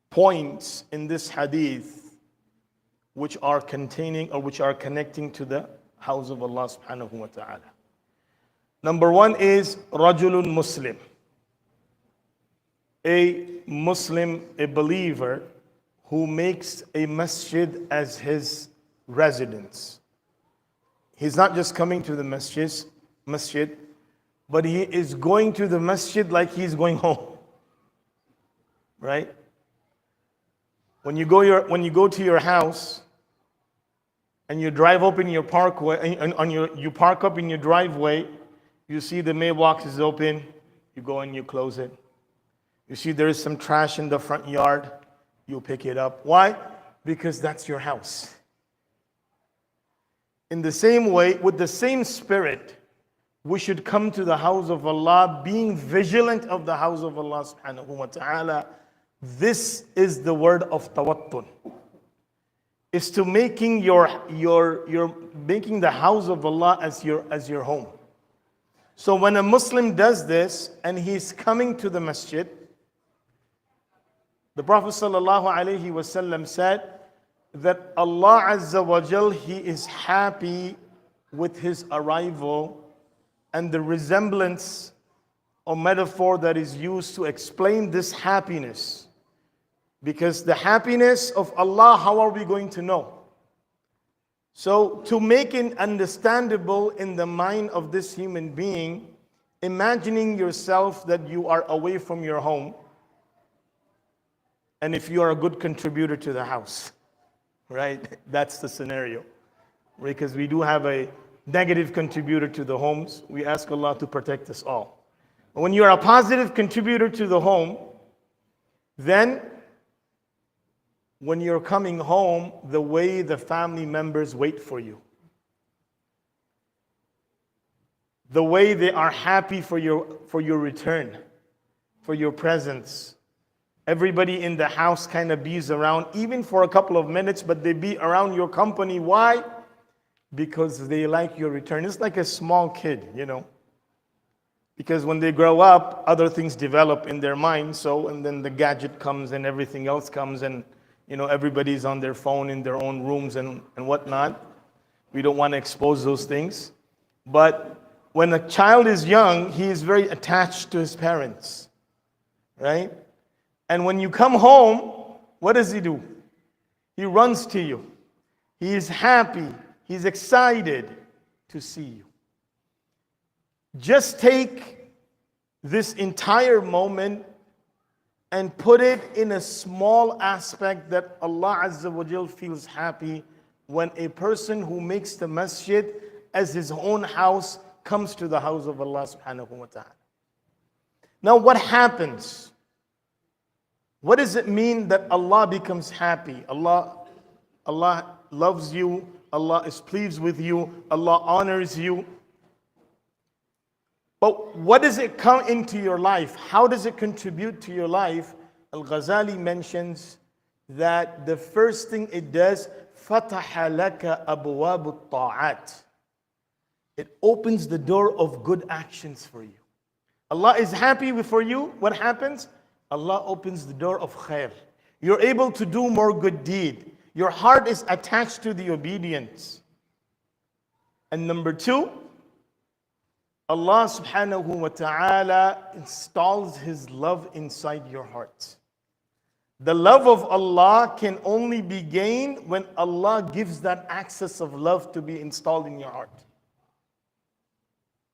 points in this hadith which are containing or which are connecting to the house of Allah subhanahu wa ta'ala. Number one is Rajulun Muslim. A Muslim, a believer who makes a masjid as his residence. He's not just coming to the masjid, but he is going to the masjid like he's going home. Right? When you go to your house and you drive up in your parkway, you park up in your driveway, you see the mailbox is open, you go and you close it. You see there is some trash in the front yard, you pick it up. Why? Because that's your house. In the same way, with the same spirit, we should come to the house of Allah, being vigilant of the house of Allah subhanahu wa ta'ala. This is the word of tawattun. It's to making making the house of Allah as your home. So when a Muslim does this and he's coming to the masjid, the Prophet ﷺ said that Allah Azza wa Jal, He is happy with his arrival, and the resemblance or metaphor that is used to explain this happiness. Because the happiness of Allah, how are we going to know? So to make it understandable in the mind of this human being, imagining yourself that you are away from your home, and if you are a good contributor to the house, right? That's the scenario. Because we do have a negative contributor to the homes. We ask Allah to protect us all. But when you are a positive contributor to the home, then when you're coming home, the way the family members wait for you, the way they are happy for your return, for your presence. Everybody in the house kind of bees around, even for a couple of minutes, but they be around your company. Why? Because they like your return. It's like a small kid, Because when they grow up, other things develop in their mind. And then the gadget comes and everything else comes, and everybody's on their phone in their own rooms and whatnot. We don't want to expose those things. But when a child is young, he is very attached to his parents, right? And when you come home, what does he do? He runs to you. He is happy. He's excited to see you. Just take this entire moment and put it in a small aspect that Allah Azza wa Jal feels happy when a person who makes the masjid as his own house comes to the house of Allah subhanahu wa ta'ala. Now what happens? What does it mean that Allah becomes happy? Allah loves you. Allah is pleased with you. Allah honors you. But what does it come into your life? How does it contribute to your life? Al-Ghazali mentions that the first thing it does, فَتَحَ لَكَ أَبْوَابُ الطَّاعَاتِ. It opens the door of good actions for you. Allah is happy for you. What happens? Allah opens the door of khair. You're able to do more good deed. Your heart is attached to the obedience. And number two, Allah subhanahu wa ta'ala installs His love inside your heart. The love of Allah can only be gained when Allah gives that access of love to be installed in your heart.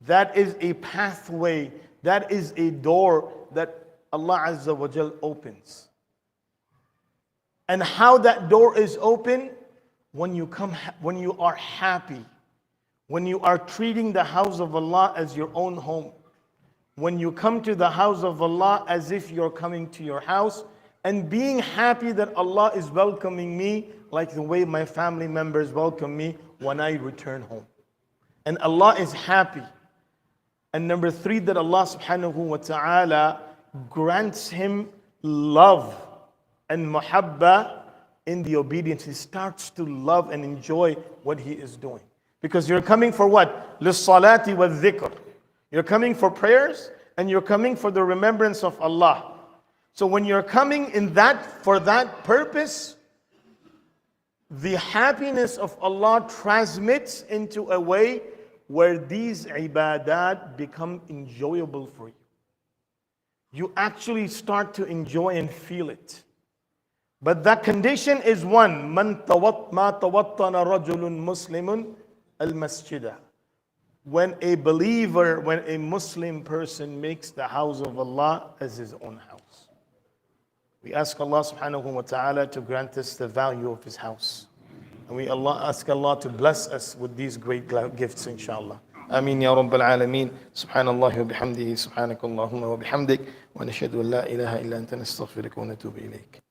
That is a pathway, that is a door that Allah Azza wa Jal opens. And how that door is open? When you are happy, when you are treating the house of Allah as your own home, when you come to the house of Allah as if you're coming to your house, and being happy that Allah is welcoming me like the way my family members welcome me when I return home. And Allah is happy. And number three, that Allah subhanahu wa ta'ala grants him love and muhabba in the obedience. He starts to love and enjoy what he is doing. Because you're coming for what? لِلصَّلَاةِ وَالذِّكْرِ. You're coming for prayers and you're coming for the remembrance of Allah. So when you're coming in that for that purpose, the happiness of Allah transmits into a way where these ibadat become enjoyable for you. You actually start to enjoy and feel it. But that condition is one, ما توطن رجل مسلم المسجد. When a believer, when a Muslim person makes the house of Allah as his own house. We ask Allah subhanahu wa ta'ala to grant us the value of his house. And we ask Allah to bless us with these great gifts, inshallah. آمين يا رب العالمين. سبحان الله وبحمده سبحانك اللهم وبحمدك ونشهد أن لا إله إلا أنت نستغفرك ونتوب إليك.